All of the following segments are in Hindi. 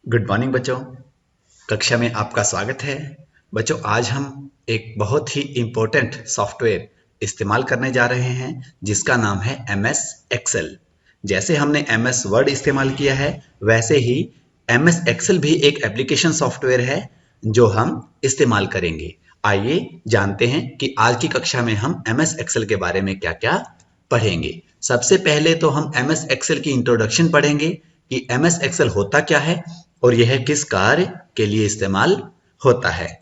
गुड मॉर्निंग बच्चों। कक्षा में आपका स्वागत है। बच्चों, आज हम एक बहुत ही इम्पोर्टेंट सॉफ्टवेयर इस्तेमाल करने जा रहे हैं जिसका नाम है MS एक्सेल। जैसे हमने MS वर्ड इस्तेमाल किया है वैसे ही MS एक्सेल भी एक एप्लीकेशन सॉफ्टवेयर है जो हम इस्तेमाल करेंगे। आइए जानते हैं कि आज की कक्षा में हम MS एक्सेल के बारे में क्या क्या पढ़ेंगे। सबसे पहले तो हम MS एक्सेल की इंट्रोडक्शन पढ़ेंगे कि MS एक्सेल होता क्या है और यह किस कार्य के लिए इस्तेमाल होता है।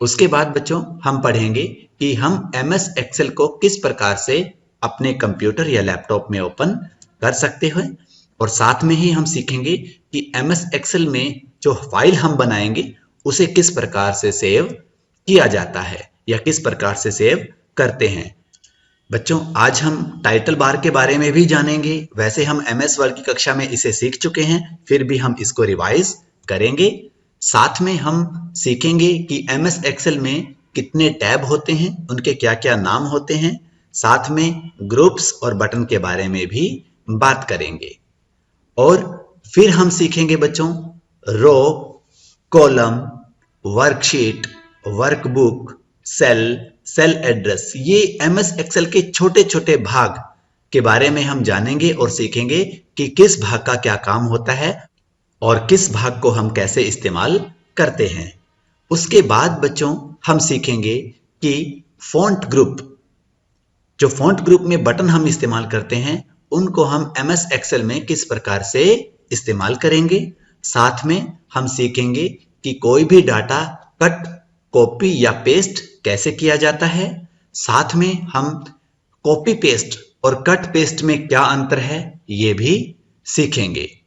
उसके बाद बच्चों हम पढ़ेंगे कि हम MS एक्सेल को किस प्रकार से अपने कंप्यूटर या लैपटॉप में ओपन कर सकते हैं और साथ में ही हम सीखेंगे कि MS एक्सेल में जो फाइल हम बनाएंगे उसे किस प्रकार से सेव किया जाता है या किस प्रकार से सेव करते हैं। बच्चों, आज हम टाइटल बार के बारे में भी जानेंगे। वैसे हम MS वर्ड की कक्षा में इसे सीख चुके हैं, फिर भी हम इसको रिवाइज करेंगे। साथ में हम सीखेंगे कि MS एक्सेल में कितने टैब होते हैं, उनके क्या क्या नाम होते हैं। साथ में ग्रुप्स और बटन के बारे में भी बात करेंगे और फिर हम सीखेंगे बच्चों row, column, worksheet, workbook, cell, cell address. ये MS एक्सेल के छोटे छोटे भाग के बारे में हम जानेंगे और सीखेंगे कि किस भाग का क्या काम होता है और किस भाग को हम कैसे इस्तेमाल करते हैं। उसके बाद बच्चों हम सीखेंगे कि फॉन्ट ग्रुप, जो फॉन्ट ग्रुप में बटन हम इस्तेमाल करते हैं उनको हम MS एक्सेल में किस प्रकार से इस्तेमाल करेंगे। साथ में हम सीखेंगे कि कोई भी डाटा कट, कॉपी या पेस्ट कैसे किया जाता है। साथ में हम कॉपी पेस्ट और कट पेस्ट में क्या अंतर है ये भी सीखेंगे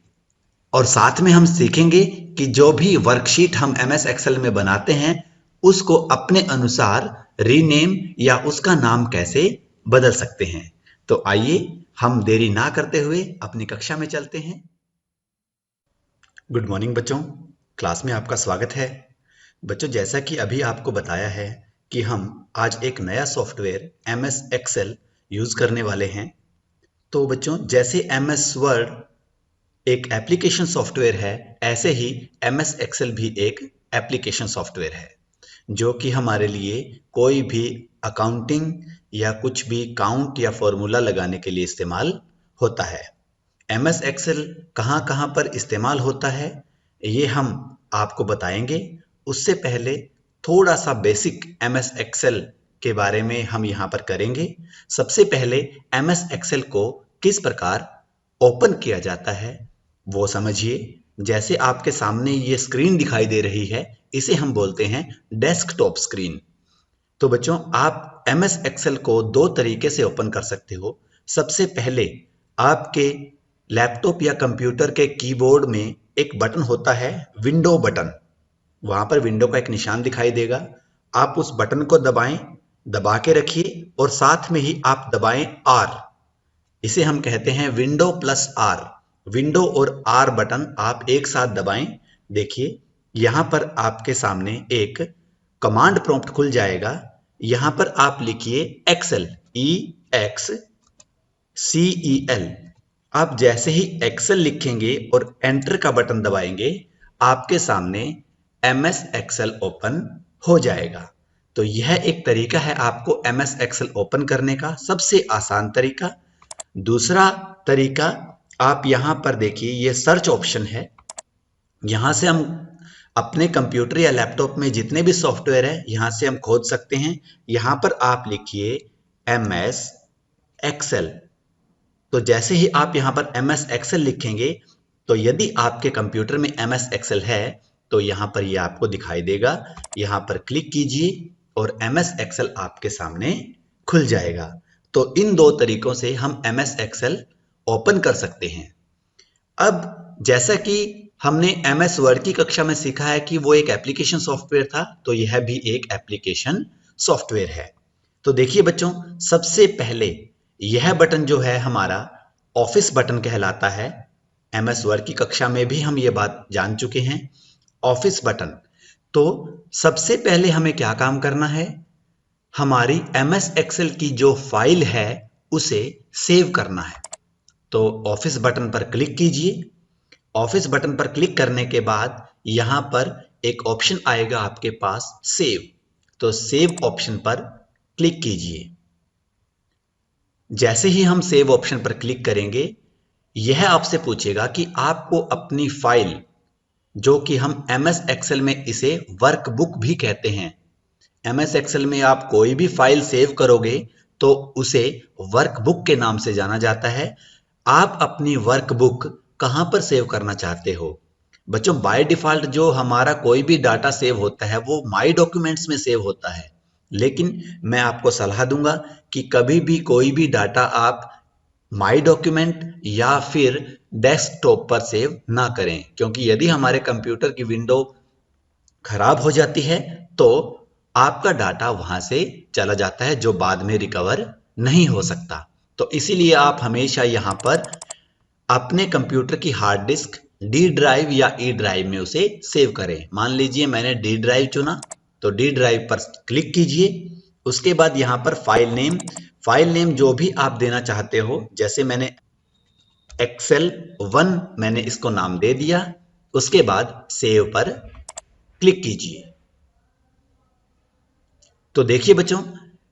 और साथ में हम सीखेंगे कि जो भी वर्कशीट हम MS एक्सेल में बनाते हैं उसको अपने अनुसार रीनेम या उसका नाम कैसे बदल सकते हैं। तो आइए हम देरी ना करते हुए अपनी कक्षा में चलते हैं। गुड मॉर्निंग बच्चों, क्लास में आपका स्वागत है। बच्चों, जैसा कि अभी आपको बताया है कि हम आज एक नया सॉफ्टवेयर MS एक्सेल यूज करने वाले हैं। तो बच्चों, जैसे MS वर्ड एक एप्लीकेशन सॉफ्टवेयर है, ऐसे ही MS एक्सेल भी एक एप्लीकेशन सॉफ्टवेयर है जो कि हमारे लिए कोई भी अकाउंटिंग या कुछ भी काउंट या फॉर्मूला लगाने के लिए इस्तेमाल होता है। MS एक्सेल कहाँ कहाँ पर इस्तेमाल होता है ये हम आपको बताएंगे। उससे पहले थोड़ा सा बेसिक MS एक्सेल के बारे में हम यहाँ पर करेंगे। सबसे पहले MS एक्सेल को किस प्रकार ओपन किया जाता है वो समझिए। जैसे आपके सामने ये स्क्रीन दिखाई दे रही है, इसे हम बोलते हैं डेस्कटॉप स्क्रीन। तो बच्चों, आप MS एक्सेल को दो तरीके से ओपन कर सकते हो। सबसे पहले आपके लैपटॉप या कंप्यूटर के कीबोर्ड में एक बटन होता है, विंडो बटन। वहां पर विंडो का एक निशान दिखाई देगा, आप उस बटन को दबाएं, दबा के रखिए और साथ में ही आप दबाएं R। इसे हम कहते हैं विंडो प्लस R। विंडो और R बटन आप एक साथ दबाएं। देखिए यहां पर आपके सामने एक कमांड प्रॉम्प्ट खुल जाएगा। यहां पर आप लिखिए एक्सेल, EXCEL। आप जैसे ही एक्सेल लिखेंगे और एंटर का बटन दबाएंगे आपके सामने MS एक्सेल ओपन हो जाएगा। तो यह एक तरीका है आपको MS एक्सेल ओपन करने का, सबसे आसान तरीका। दूसरा तरीका, आप यहां पर देखिए ये सर्च ऑप्शन है। यहां से हम अपने कंप्यूटर या लैपटॉप में जितने भी सॉफ्टवेयर है यहां से हम खोज सकते हैं। यहां पर आप लिखिए MS एक्सेल। तो जैसे ही आप यहां पर MS एक्सेल लिखेंगे तो यदि आपके कंप्यूटर में MS एक्सेल है तो यहां पर ये आपको दिखाई देगा। यहां पर क्लिक कीजिए और MS एक्सेल आपके सामने खुल जाएगा। तो इन दो तरीकों से हम MS एक्सेल ओपन कर सकते हैं। अब जैसा कि हमने MS वर्ड की कक्षा में सीखा है कि वो एक एप्लीकेशन सॉफ्टवेयर था, तो यह भी एक एप्लीकेशन सॉफ्टवेयर है। तो देखिए बच्चों, सबसे पहले यह बटन जो है हमारा ऑफिस बटन कहलाता है। MS वर्ड की कक्षा में भी हम ये बात जान चुके हैं, ऑफिस बटन। तो सबसे पहले हमें क्या काम करना है, हमारी MS एक्सेल की जो फाइल है उसे सेव करना है। तो ऑफिस बटन पर क्लिक कीजिए। ऑफिस बटन पर क्लिक करने के बाद यहां पर एक ऑप्शन आएगा आपके पास सेव। तो सेव ऑप्शन पर क्लिक कीजिए। जैसे ही हम सेव ऑप्शन पर क्लिक करेंगे, यह आपसे पूछेगा कि आपको अपनी फाइल, जो कि हम MS एक्सेल में इसे वर्कबुक भी कहते हैं, MS एक्सेल में आप कोई भी फाइल सेव करोगे तो उसे वर्कबुक के नाम से जाना जाता है। आप अपनी वर्कबुक कहां पर सेव करना चाहते हो? बच्चों, बाय डिफॉल्ट जो हमारा कोई भी डाटा सेव होता है वो माई डॉक्यूमेंट्स में सेव होता है, लेकिन मैं आपको सलाह दूंगा कि कभी भी कोई भी डाटा आप माई डॉक्यूमेंट या फिर डेस्कटॉप पर सेव ना करें, क्योंकि यदि हमारे कंप्यूटर की विंडो खराब हो जाती है तो आपका डाटा वहां से चला जाता है, जो बाद में रिकवर नहीं हो सकता। तो इसीलिए आप हमेशा यहां पर अपने कंप्यूटर की हार्ड डिस्क डी ड्राइव या ई ड्राइव में उसे सेव करें। मान लीजिए मैंने डी ड्राइव चुना, तो डी ड्राइव पर क्लिक कीजिए। उसके बाद यहां पर फाइल नेम जो भी आप देना चाहते हो, जैसे मैंने एक्सेल 1 मैंने इसको नाम दे दिया। उसके बाद सेव पर क्लिक कीजिए। तो देखिए बच्चों,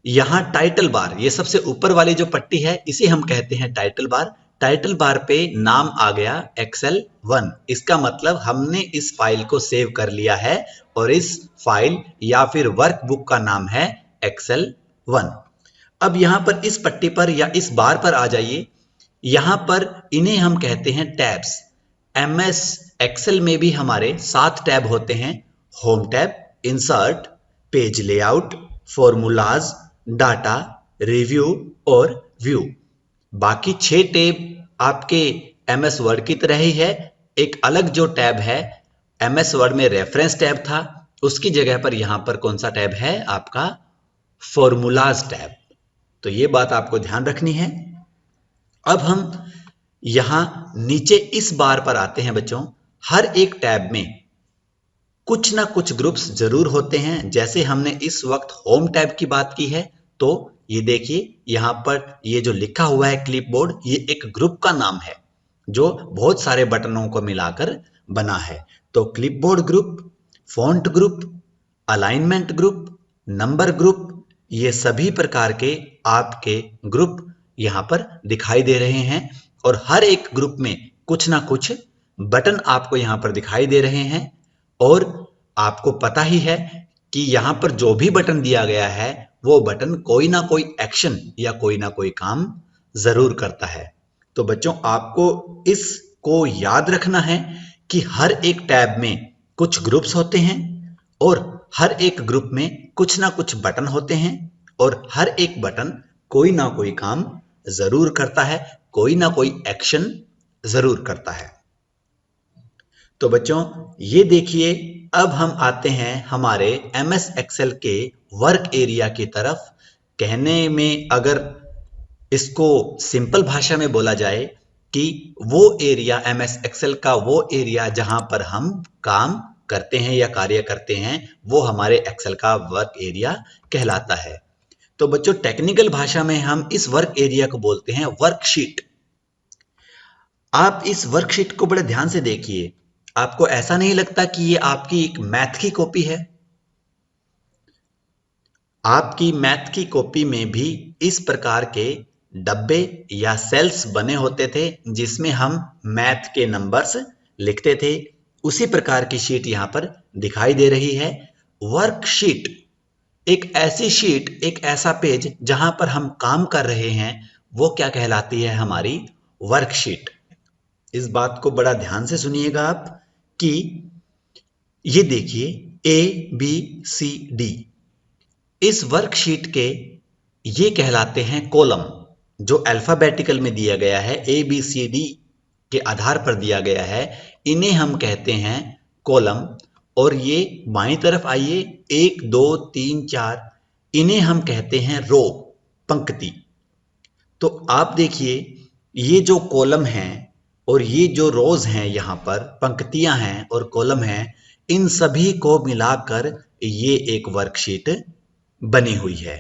यहां टाइटल बार, ये सबसे ऊपर वाली जो पट्टी है इसे हम कहते हैं टाइटल बार। टाइटल बार पे नाम आ गया एक्सेल 1। इसका मतलब हमने इस फाइल को सेव कर लिया है और इस फाइल या फिर वर्कबुक का नाम है एक्सेल 1। अब यहां पर इस पट्टी पर या इस बार पर आ जाइए। यहां पर इन्हें हम कहते हैं टैब्स। MS एक्सेल में भी हमारे 7 टैब होते हैं: home tab, insert, page layout, formulas, data, review और व्यू। बाकी 6 टैब आपके MS वर्ड की तरह ही है। एक अलग जो टैब है MS वर्ड में रेफरेंस टैब था, उसकी जगह पर यहां पर कौन सा टैब है? आपका फॉर्मूलाज टैब। तो ये बात आपको ध्यान रखनी है। अब हम यहां नीचे इस बार पर आते हैं बच्चों। हर एक टैब में कुछ ना कुछ ग्रुप्स जरूर होते हैं। जैसे हमने इस वक्त होम टैब की बात की है, तो ये देखिए यहां पर ये जो लिखा हुआ है क्लिपबोर्ड, ये एक ग्रुप का नाम है जो बहुत सारे बटनों को मिलाकर बना है। तो clipboard group, font group, alignment group, number group, ये सभी प्रकार के आपके ग्रुप यहां पर दिखाई दे रहे हैं। और हर एक ग्रुप में कुछ ना कुछ बटन आपको यहां पर दिखाई दे रहे हैं। और आपको पता ही है कि यहां पर जो भी बटन दिया गया है वो बटन कोई ना कोई एक्शन या कोई ना कोई काम जरूर करता है। तो बच्चों, आपको इसको याद रखना है कि हर एक टैब में कुछ ग्रुप्स होते हैं और हर एक ग्रुप में कुछ ना कुछ बटन होते हैं और हर एक बटन कोई ना कोई काम जरूर करता है, कोई ना कोई एक्शन जरूर करता है। तो बच्चों, ये देखिए, अब हम आते हैं हमारे MS एक्सेल के वर्क एरिया की तरफ। कहने में अगर इसको सिंपल भाषा में बोला जाए कि वो एरिया, MS एक्सेल का वो एरिया जहां पर हम काम करते हैं या कार्य करते हैं, वो हमारे एक्सेल का वर्क एरिया कहलाता है। तो बच्चों, टेक्निकल भाषा में हम इस वर्क एरिया को बोलते हैं वर्कशीट। आप इस वर्कशीट को बड़े ध्यान से देखिए। आपको ऐसा नहीं लगता कि ये आपकी एक मैथ की कॉपी है? आपकी मैथ की कॉपी में भी इस प्रकार के डब्बे या सेल्स बने होते थे जिसमें हम मैथ के नंबर्स लिखते थे। उसी प्रकार की शीट यहां पर दिखाई दे रही है। वर्कशीट एक ऐसी शीट, एक ऐसा पेज जहां पर हम काम कर रहे हैं, वो क्या कहलाती है? हमारी वर्कशीट। इस बात को बड़ा ध्यान से सुनिएगा आप कि ये देखिए ABCD, इस वर्कशीट के ये कहलाते हैं कॉलम, जो अल्फाबेटिकल में दिया गया है, ABCD के आधार पर दिया गया है, इन्हें हम कहते हैं कॉलम। और ये बाईं तरफ आइए, 1 2 3 4, इन्हें हम कहते हैं रो, पंक्ति। तो आप देखिए, ये जो कॉलम हैं और ये जो रोज हैं, यहां पर पंक्तियां हैं और कॉलम हैं, इन सभी को मिलाकर ये एक वर्कशीट बनी हुई है।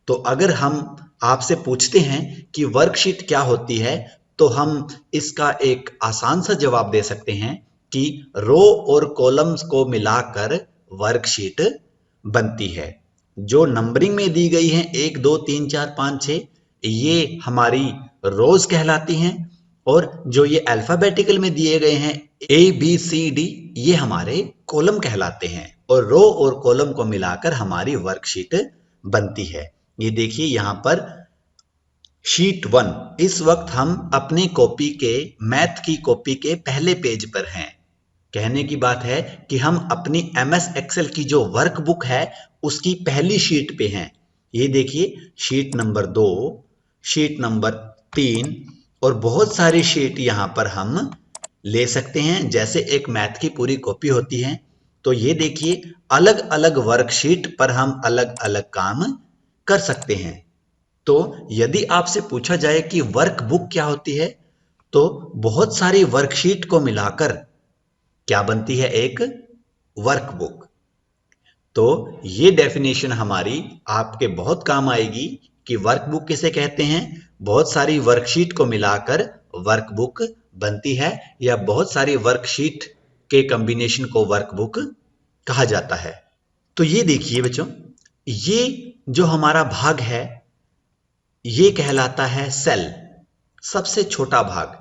तो अगर हम आपसे पूछते हैं कि वर्कशीट क्या होती है, तो हम इसका एक आसान सा जवाब दे सकते हैं कि रो और कॉलम्स को मिलाकर वर्कशीट बनती है। जो नंबरिंग में दी गई है 1 2 3 4 5 6 ये हमारी रोज कहलाती हैं, और जो ये अल्फाबेटिकल में दिए गए हैं ABCD ये हमारे कॉलम कहलाते हैं, और रो और कॉलम को मिलाकर हमारी वर्कशीट बनती है। ये देखिए यहाँ पर शीट 1, इस वक्त हम अपनी कॉपी के मैथ की कॉपी के पहले पेज पर हैं। कहने की बात है कि हम अपनी MS एक्सेल की जो वर्कबुक है उसकी पहली शीट पे हैं। ये देखिए शीट नंबर 2, शीट नंबर 3 और बहुत सारी शीट यहाँ पर हम ले सकते हैं, जैसे एक मैथ की पूरी कॉपी होती है। तो ये देखिए अलग अलग वर्कशीट पर हम अलग अलग काम कर सकते हैं। तो यदि आपसे पूछा जाए कि वर्कबुक क्या होती है, तो बहुत सारी वर्कशीट को मिलाकर क्या बनती है, एक वर्कबुक। तो ये डेफिनेशन हमारी आपके बहुत काम आएगी कि वर्कबुक किसे कहते हैं। बहुत सारी वर्कशीट को मिलाकर वर्कबुक बनती है, या बहुत सारी वर्कशीट के कॉम्बिनेशन को वर्कबुक कहा जाता है। तो ये देखिए बच्चों, ये जो हमारा भाग है ये कहलाता है सेल, सबसे छोटा भाग।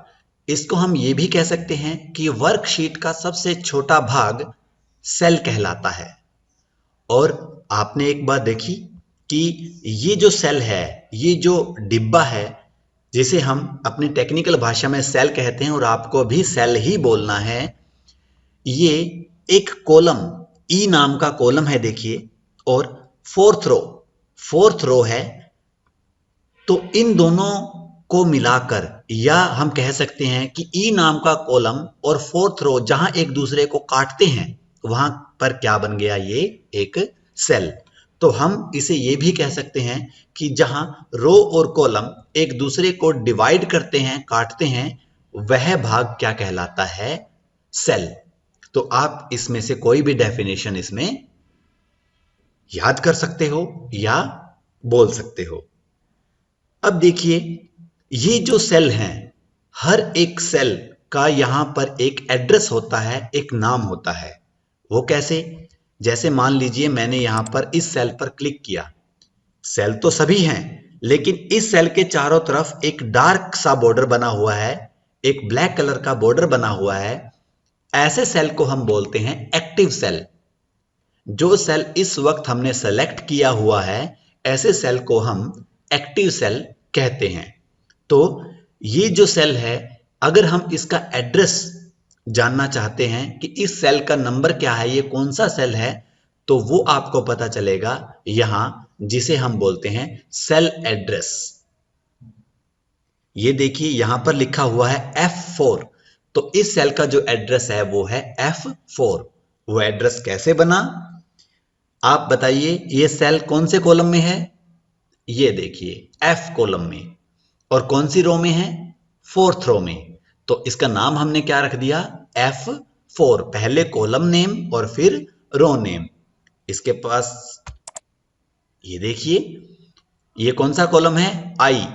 इसको हम ये भी कह सकते हैं कि वर्कशीट का सबसे छोटा भाग सेल कहलाता है। और आपने एक बात देखी कि ये जो सेल है, ये जो डिब्बा है, जिसे हम अपनी टेक्निकल भाषा में सेल कहते हैं और आपको भी सेल ही बोलना है, ये एक कॉलम ई नाम का कॉलम है देखिए, और फोर्थ रो है। तो इन दोनों को मिलाकर, या हम कह सकते हैं कि ई नाम का कॉलम और फोर्थ रो जहां एक दूसरे को काटते हैं वहां पर क्या बन गया, ये एक सेल। तो हम इसे ये भी कह सकते हैं कि जहां रो और कॉलम एक दूसरे को डिवाइड करते हैं, काटते हैं, वह भाग क्या कहलाता है, सेल। तो आप इसमें से कोई भी डेफिनेशन इसमें याद कर सकते हो या बोल सकते हो। अब देखिए ये जो सेल हैं, हर एक सेल का यहां पर एक एड्रेस होता है, एक नाम होता है। वो कैसे? जैसे मान लीजिए मैंने यहां पर इस सेल पर क्लिक किया। सेल तो सभी हैं, लेकिन इस सेल के चारों तरफ एक डार्क सा बॉर्डर बना हुआ है, एक ब्लैक कलर का बॉर्डर बना हुआ है। ऐसे सेल को हम बोलते हैं एक्टिव सेल। जो सेल इस वक्त हमने सेलेक्ट किया हुआ है, ऐसे सेल को हम एक्टिव सेल कहते हैं। तो ये जो सेल है, अगर हम इसका एड्रेस जानना चाहते हैं कि इस सेल का नंबर क्या है, ये कौन सा सेल है, तो वो आपको पता चलेगा यहां, जिसे हम बोलते हैं सेल एड्रेस। ये देखिए यहां पर लिखा हुआ है F4। तो इस सेल का जो एड्रेस है वो है F4। वो एड्रेस कैसे बना, आप बताइए। ये सेल कौन से कॉलम में है? ये देखिए F कॉलम में। और कौन सी रो में है? फोर्थ रो में। तो इसका नाम हमने क्या रख दिया, F4। पहले कॉलम नेम और फिर रो नेम। इसके पास ये देखिए ये कौन सा कॉलम है, I,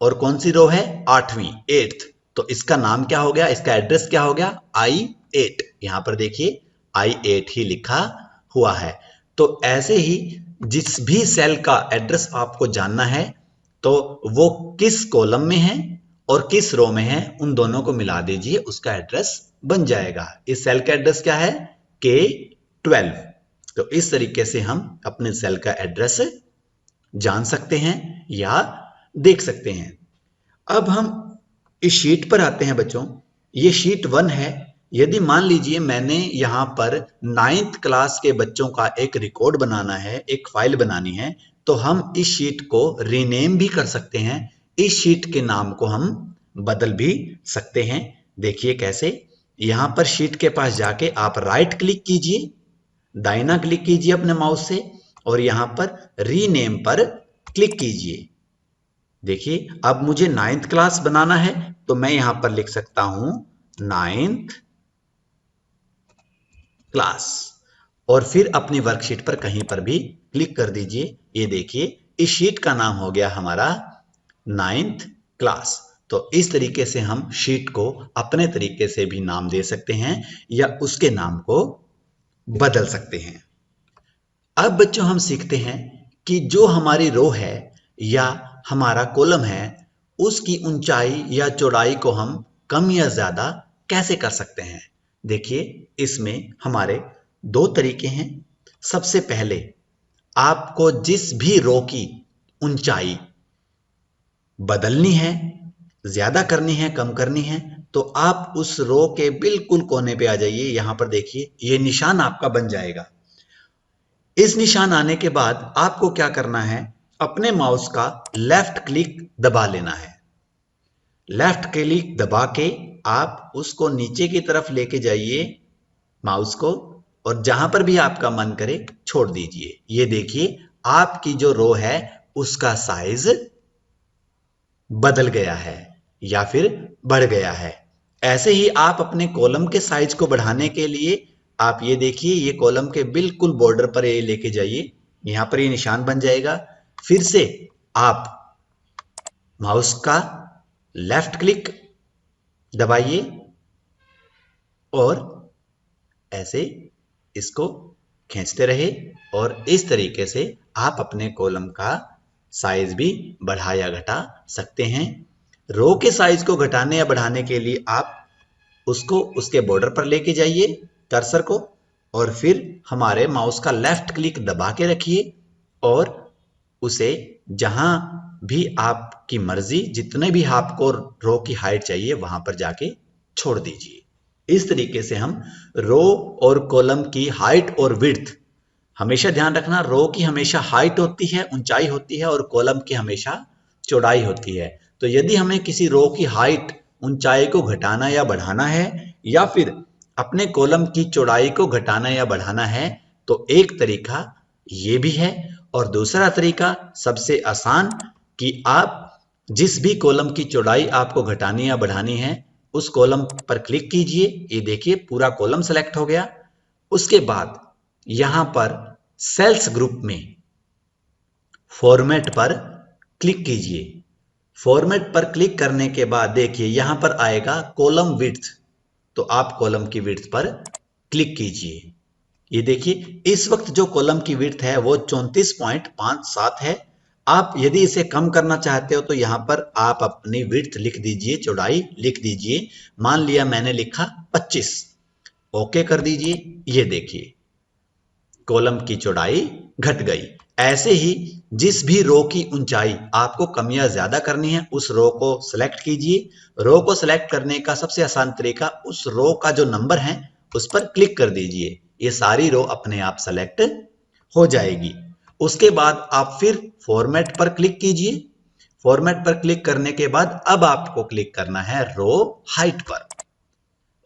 और कौन सी रो है, 8वीं, 8th। तो इसका नाम क्या हो गया, इसका एड्रेस क्या हो गया, I8। यहां पर देखिए I8 ही लिखा हुआ है। तो ऐसे ही जिस भी सेल का एड्रेस आपको जानना है, तो वो किस कॉलम में है और किस रो में है, उन दोनों को मिला दीजिए, उसका एड्रेस बन जाएगा। इस सेल का एड्रेस क्या है, K12। तो इस तरीके से हम अपने सेल का एड्रेस जान सकते हैं या देख सकते हैं। अब हम इस शीट पर आते हैं बच्चों। ये शीट 1 है। यदि मान लीजिए मैंने यहां पर 9th क्लास के बच्चों का एक रिकॉर्ड बनाना है, एक फाइल बनानी है, तो हम इस शीट को रीनेम भी कर सकते हैं। इस शीट के नाम को हम बदल भी सकते हैं। देखिए कैसे, यहां पर शीट के पास जाके आप राइट क्लिक कीजिए, दाहिना क्लिक कीजिए अपने माउस से, और यहां पर रीनेम पर क्लिक कीजिए। देखिए अब मुझे 9th क्लास बनाना है, तो मैं यहां पर लिख सकता हूं 9th क्लास, और फिर अपनी वर्कशीट पर कहीं पर भी क्लिक कर दीजिए। ये देखिए इस शीट का नाम हो गया हमारा 9th क्लास। तो इस तरीके से हम शीट को अपने तरीके से भी नाम दे सकते हैं या उसके नाम को बदल सकते हैं। अब बच्चों हम सीखते हैं कि जो हमारी रो है या हमारा कॉलम है उसकी ऊंचाई या चौड़ाई को हम कम या ज्यादा कैसे कर सकते हैं। देखिए, इसमें हमारे दो तरीके हैं। सबसे पहले आपको जिस भी रो की ऊंचाई बदलनी है, ज्यादा करनी है, कम करनी है, तो आप उस रो के बिल्कुल कोने पे आ जाइए। यहां पर देखिए, ये निशान आपका बन जाएगा। इस निशान आने के बाद आपको क्या करना है, अपने माउस का लेफ्ट क्लिक दबा लेना है। लेफ्ट क्लिक दबा के आप उसको नीचे की तरफ लेके जाइए माउस को, और जहां पर भी आपका मन करे छोड़ दीजिए। ये देखिए, आपकी जो रो है उसका साइज बदल गया है या फिर बढ़ गया है। ऐसे ही आप अपने कॉलम के साइज को बढ़ाने के लिए आप ये देखिए, ये कॉलम के बिल्कुल बॉर्डर पर ये लेके जाइए, यहां पर ये निशान बन जाएगा। फिर से आप माउस का लेफ्ट क्लिक दबाइए और ऐसे इसको खींचते रहे, और इस तरीके से आप अपने कॉलम का साइज भी बढ़ा या घटा सकते हैं। रो के साइज को घटाने या बढ़ाने के लिए आप उसको उसके बॉर्डर पर लेके जाइए कर्सर को, और फिर हमारे माउस का लेफ्ट क्लिक दबा के रखिए और उसे जहां भी आपकी मर्जी, जितने भी आपको रो की हाइट चाहिए वहां पर जाके छोड़ दीजिए। इस तरीके से हम रो और कॉलम की हाइट और विड्थ, हमेशा ध्यान रखना, रो की हमेशा हाइट होती है, ऊंचाई होती है, और कॉलम की हमेशा चौड़ाई होती है। तो यदि हमें किसी रो की हाइट, ऊंचाई को घटाना या बढ़ाना है, या फिर अपने कॉलम की चौड़ाई को घटाना या बढ़ाना है, तो एक तरीका ये भी है, और दूसरा तरीका सबसे आसान, कि आप जिस भी कॉलम की चौड़ाई आपको घटानी या बढ़ानी है उस कॉलम पर क्लिक कीजिए। ये देखिए, पूरा कॉलम सेलेक्ट हो गया। उसके बाद यहां पर सेल्स ग्रुप में फॉर्मेट पर क्लिक कीजिए। फॉर्मेट पर क्लिक करने के बाद देखिए यहां पर आएगा कॉलम विड्थ, तो आप कॉलम की विड्थ पर क्लिक कीजिए। ये देखिए, इस वक्त जो कॉलम की विड्थ है वो 34.57 है। आप यदि इसे कम करना चाहते हो तो यहां पर आप अपनी विड्थ लिख दीजिए, चौड़ाई लिख दीजिए। मान लिया मैंने लिखा 25, ओके कर दीजिए। ये देखिए, कॉलम की चौड़ाई घट गई। ऐसे ही जिस भी रो की ऊंचाई आपको कम या ज्यादा करनी है उस रो को सिलेक्ट कीजिए। रो को सिलेक्ट करने का सबसे आसान तरीका, उस रो का जो नंबर है उस पर क्लिक कर दीजिए। ये सारी रो अपने आप सेलेक्ट हो जाएगी। उसके बाद आप फिर फॉर्मेट पर क्लिक कीजिए। फॉर्मेट पर क्लिक करने के बाद अब आपको क्लिक करना है रो हाइट पर।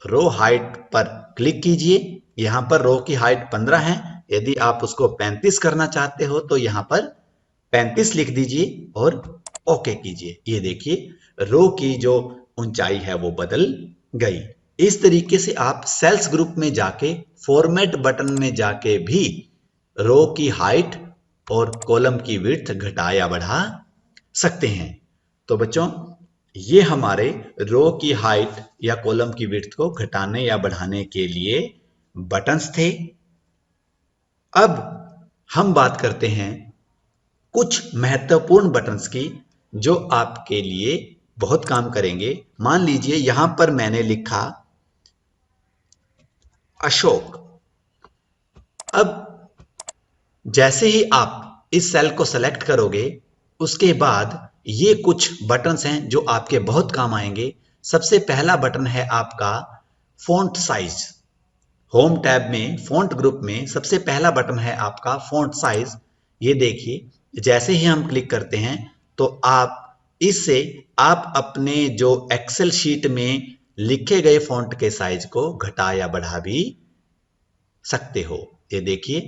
रो हाइट पर क्लिक कीजिए। यहां पर रो की हाइट 15 है, यदि आप उसको 35 करना चाहते हो तो यहां पर 35 लिख दीजिए और ओके कीजिए। ये देखिए, रो की जो ऊंचाई है वो बदल गई। इस तरीके से आप सेल्स ग्रुप में जाके फॉर्मेट बटन में जाके भी रो की हाइट और कॉलम की विड्थ घटा या बढ़ा सकते हैं। तो बच्चों, ये हमारे रो की हाइट या कॉलम की विड्थ को घटाने या बढ़ाने के लिए बटन्स थे। अब हम बात करते हैं कुछ महत्वपूर्ण बटन्स की जो आपके लिए बहुत काम करेंगे। मान लीजिए यहां पर मैंने लिखा अशोक। अब जैसे ही आप इस सेल को सेलेक्ट करोगे उसके बाद ये कुछ बटन्स हैं जो आपके बहुत काम आएंगे। सबसे पहला बटन है आपका फॉन्ट साइज। होम टैब में फॉन्ट ग्रुप में सबसे पहला बटन है आपका फॉन्ट साइज। ये देखिए, जैसे ही हम क्लिक करते हैं तो आप इससे आप अपने जो एक्सेल शीट में लिखे गए फॉन्ट के साइज को घटा या बढ़ा भी सकते हो। ये देखिए,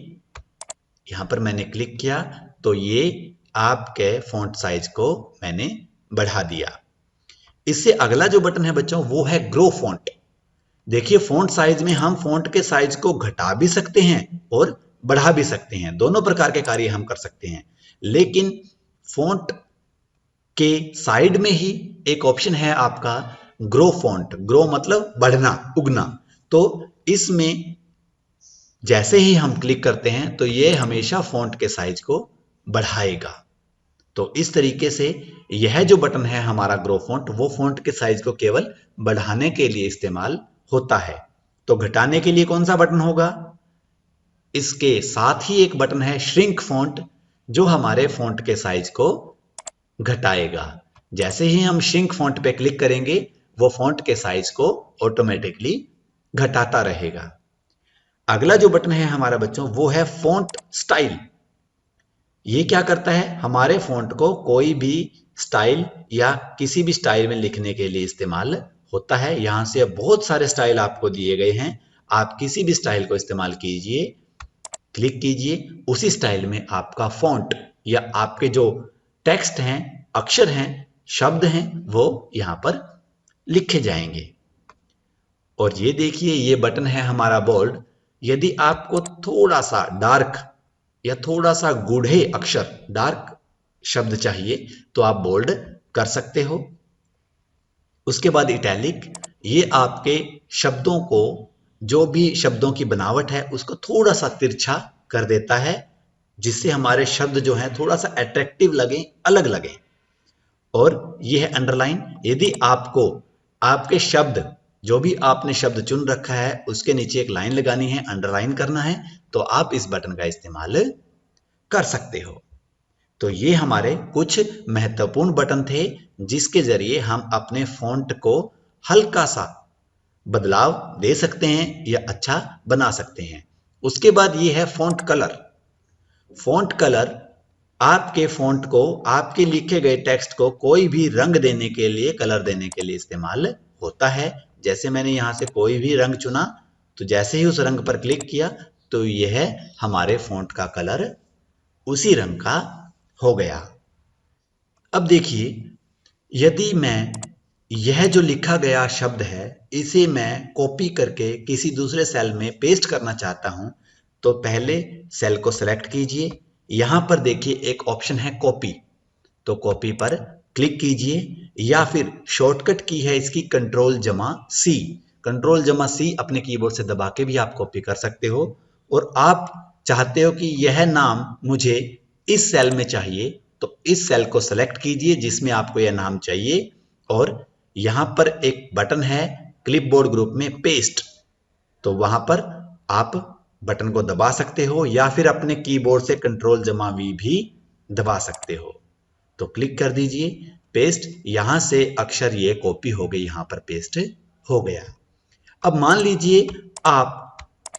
यहां पर मैंने क्लिक किया तो ये आपके फॉन्ट साइज को मैंने बढ़ा दिया। इससे अगला जो बटन है बच्चों वो है ग्रो फॉन्ट। देखिए, फॉन्ट साइज में हम फॉन्ट के साइज को घटा भी सकते हैं और बढ़ा भी सकते हैं, दोनों प्रकार के कार्य हम कर सकते हैं। लेकिन फॉन्ट के साइड में ही एक ऑप्शन है आपका ग्रो फॉन्ट। ग्रो मतलब बढ़ना, उगना। तो इसमें जैसे ही हम क्लिक करते हैं तो ये हमेशा फॉन्ट के साइज को बढ़ाएगा। तो इस तरीके से यह जो बटन है हमारा ग्रो फॉन्ट, वो फॉन्ट के साइज को केवल बढ़ाने के लिए इस्तेमाल होता है। तो घटाने के लिए कौन सा बटन होगा? इसके साथ ही एक बटन है श्रिंक फॉन्ट, जो हमारे फॉन्ट के साइज को घटाएगा। जैसे ही हम श्रिंक फॉन्ट पे क्लिक करेंगे, वो फॉन्ट के साइज को ऑटोमेटिकली घटाता रहेगा। अगला जो बटन है हमारा बच्चों, वो है फॉन्ट स्टाइल। ये क्या करता है? हमारे फॉन्ट को कोई भी स्टाइल या किसी भी स्टाइल में लिखने के लिए इस्तेमाल होता है। यहां से बहुत सारे स्टाइल आपको दिए गए हैं, आप किसी भी स्टाइल को इस्तेमाल कीजिए, क्लिक कीजिए, उसी स्टाइल में आपका फॉन्ट या आपके जो टेक्स्ट हैं, अक्षर हैं, शब्द हैं, वो यहां पर लिखे जाएंगे। और ये देखिए, ये बटन है हमारा बोल्ड। यदि आपको थोड़ा सा डार्क या थोड़ा सा गूढ़े अक्षर, डार्क शब्द चाहिए, तो आप बोल्ड कर सकते हो। उसके बाद इटैलिक, ये आपके शब्दों को, जो भी शब्दों की बनावट है, उसको थोड़ा सा तिरछा कर देता है, जिससे हमारे शब्द जो हैं थोड़ा सा अट्रैक्टिव लगे, अलग लगे। और ये है अंडरलाइन। यदि आपको आपके शब्द, जो भी आपने शब्द चुन रखा है, उसके नीचे एक लाइन लगानी है, अंडरलाइन करना है, तो आप इस बटन का इस्तेमाल कर सकते हो। तो ये हमारे कुछ महत्वपूर्ण बटन थे, जिसके जरिए हम अपने फॉन्ट को हल्का सा बदलाव दे सकते हैं या अच्छा बना सकते हैं। उसके बाद ये है फॉन्ट कलर। फॉन्ट कलर आपके फॉन्ट को, आपके लिखे गए टेक्स्ट को कोई भी रंग देने के लिए, कलर देने के लिए इस्तेमाल होता है। जैसे मैंने यहां से कोई भी रंग चुना, तो जैसे ही उस रंग पर क्लिक किया, तो यह हमारे फॉन्ट का कलर उसी रंग का हो गया। अब देखिए, यदि मैं यह जो लिखा गया शब्द है, इसे मैं कॉपी करके किसी दूसरे सेल में पेस्ट करना चाहता हूं, तो पहले सेल को सेलेक्ट कीजिए। यहां पर देखिए एक ऑप्शन है कॉपी, तो कॉपी पर क्लिक कीजिए, या फिर शॉर्टकट की है इसकी कंट्रोल+C। कंट्रोल+C अपने कीबोर्ड से दबा के भी आप कॉपी कर सकते हो। और आप चाहते हो कि यह नाम मुझे इस सेल में चाहिए, तो इस सेल को सेलेक्ट कीजिए जिसमें आपको यह नाम चाहिए, और यहां पर एक बटन है क्लिपबोर्ड ग्रुप में पेस्ट, तो वहां पर आप बटन को दबा सकते हो, या फिर अपने कीबोर्ड से कंट्रोल+V भी दबा सकते हो। तो क्लिक कर दीजिए पेस्ट, यहां से अक्षर ये कॉपी हो गई, यहां पर पेस्ट हो गया। अब मान लीजिए आप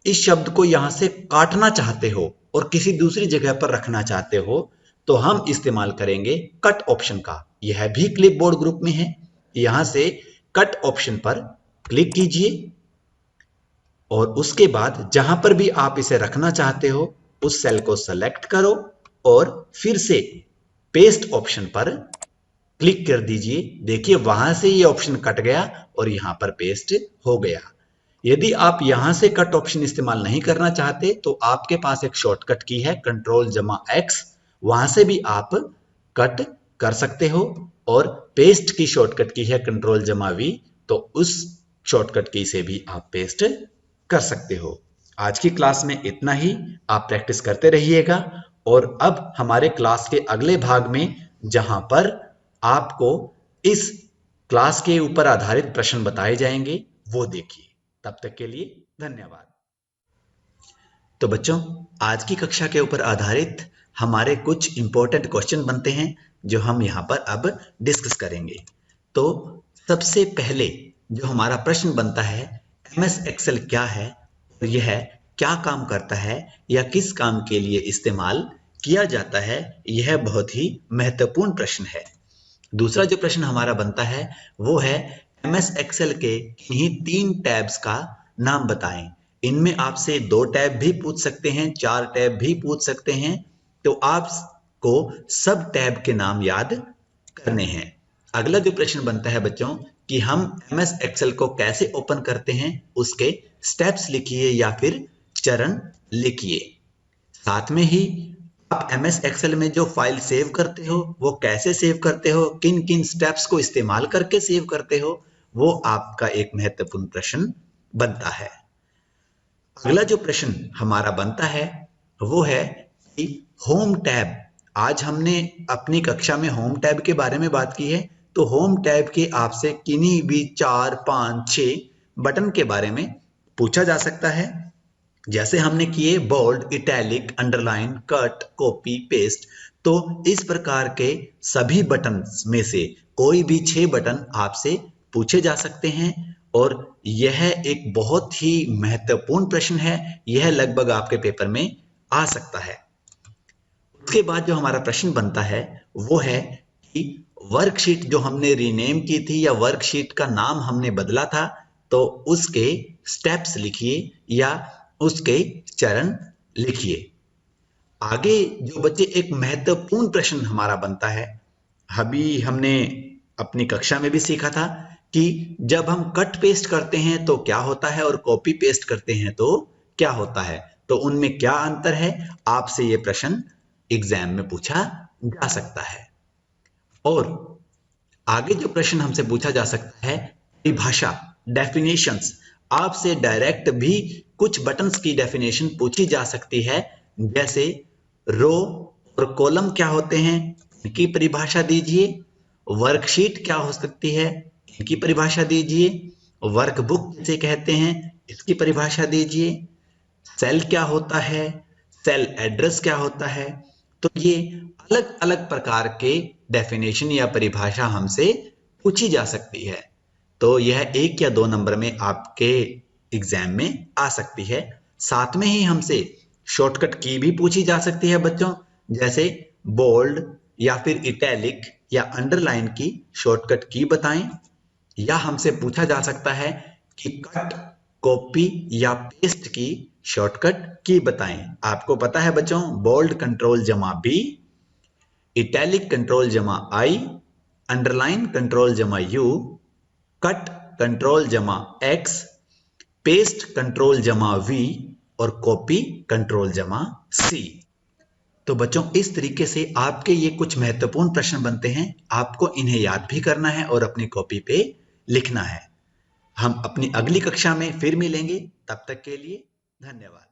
इस शब्द को यहां से काटना चाहते हो और किसी दूसरी जगह पर रखना चाहते हो, तो हम इस्तेमाल करेंगे कट ऑप्शन का। यह भी क्लिपबोर्ड ग्रुप में है। यहां से कट ऑप्शन पर क्लिक कीजिए, और उसके बाद जहां पर भी आप इसे रखना चाहते हो, उस सेल को सेलेक्ट करो, और फिर से पेस्ट ऑप्शन पर क्लिक कर दीजिए। देखिए वहां से ये ऑप्शन कट गया और यहां पर पेस्ट हो गया। यदि आप यहां से कट ऑप्शन इस्तेमाल नहीं करना चाहते, तो आपके पास एक शॉर्टकट की है कंट्रोल+X, वहां से भी आप कट कर सकते हो। और पेस्ट की शॉर्टकट की है कंट्रोल+V, तो उस शॉर्टकट की से भी आप पेस्ट कर सकते हो। आज की क्लास में इतना ही, आप प्रैक्टिस करते रहिएगा। और अब हमारे क्लास के अगले भाग में, जहां पर आपको इस क्लास के ऊपर आधारित प्रश्न बताए जाएंगे, वो देखिए। तब तक के लिए धन्यवाद। तो बच्चों, आज की कक्षा के ऊपर आधारित हमारे कुछ इंपॉर्टेंट क्वेश्चन बनते हैं, जो हम यहाँ पर अब डिस्कस करेंगे। तो सबसे पहले जो हमारा प्रश्न बनता है, MS एक्सेल क्या है, और यह क्या काम करता है या किस काम के लिए इस्तेमाल किया जाता है, यह बहुत ही महत्वपूर्ण प्रश्न है। दूसरा जो प्रश्न हमारा बनता है, वो है MS एक्सेल के इन्हीं 3 टैब्स का नाम बताएं। इनमें आपसे 2 टैब भी पूछ सकते हैं, 4 टैब भी पूछ सकते हैं, तो आपको सब टैब के नाम याद करने हैं। अगला जो प्रश्न बनता है बच्चों, कि हम MS एक्सेल को कैसे ओपन करते हैं, उसके स्टेप्स लिखिए या फिर चरण लिखिए। साथ में ही आप MS एक्सेल में जो फाइल सेव करते हो वो कैसे सेव करते हो, किन किन स्टेप्स को इस्तेमाल करके सेव करते हो, वो आपका एक महत्वपूर्ण प्रश्न बनता है। अगला जो प्रश्न हमारा बनता है वो है कि होम टैब। आज हमने अपनी कक्षा में होम टैब के बारे में बात की है, तो होम टैब के आपसे किन्हीं भी 4, 5, 6 बटन के बारे में पूछा जा सकता है। जैसे हमने किए bold, italic, underline, cut, copy, paste, तो इस प्रकार के सभी बटन्स में से कोई भी 6 बटन आपसे पूछे जा सकते हैं और यह एक बहुत ही महत्वपूर्ण प्रश्न है। यह लगभग आपके पेपर में आ सकता है। उसके बाद जो हमारा प्रश्न बनता है वो है कि वर्कशीट जो हमने रीनेम की थी या वर्कशीट का नाम हमने बदला था, तो उसके स्टेप्स लिखिए या उसके चरण लिखिए। आगे जो बच्चे एक महत्वपूर्ण प्रश्न हमारा बनता है, अभी हमने अपनी कक्षा में भी सीखा था कि जब हम कट पेस्ट करते हैं तो क्या होता है और कॉपी पेस्ट करते हैं तो क्या होता है, तो उनमें क्या अंतर है, आपसे ये प्रश्न एग्जाम में पूछा जा सकता है। और आगे जो प्रश्न हमसे पूछा जा सकता है परिभाषा, डेफिनेशंस, आपसे डायरेक्ट भी कुछ बटन्स की डेफिनेशन पूछी जा सकती है। जैसे रो और कॉलम क्या होते हैं, इनकी परिभाषा दीजिए। वर्कशीट क्या हो सकती है, इनकी परिभाषा दीजिए। वर्कबुक जिसे कहते हैं, इसकी परिभाषा दीजिए। सेल क्या होता है, सेल एड्रेस क्या होता है। तो ये अलग अलग प्रकार के डेफिनेशन या परिभाषा हमसे पूछी जा सकती है। तो यह 1 या 2 नंबर में आपके एग्जाम में आ सकती है। साथ में ही हमसे शॉर्टकट की भी पूछी जा सकती है बच्चों, जैसे बोल्ड या फिर इटैलिक या अंडरलाइन की शॉर्टकट की बताएं। या हमसे पूछा जा सकता है कि कट, कॉपी या पेस्ट की शॉर्टकट की बताएं। आपको पता है बच्चों, बोल्ड कंट्रोल जमा बी, इटैलिक कंट्रोल जमा आई, अंडरलाइन कंट्रोल जमा यू, कट कंट्रोल जमा एक्स, पेस्ट कंट्रोल जमा वी और कॉपी कंट्रोल जमा सी। तो बच्चों इस तरीके से आपके ये कुछ महत्वपूर्ण प्रश्न बनते हैं। आपको इन्हें याद भी करना है और अपनी कॉपी पे लिखना है। हम अपनी अगली कक्षा में फिर मिलेंगे, तब तक के लिए धन्यवाद।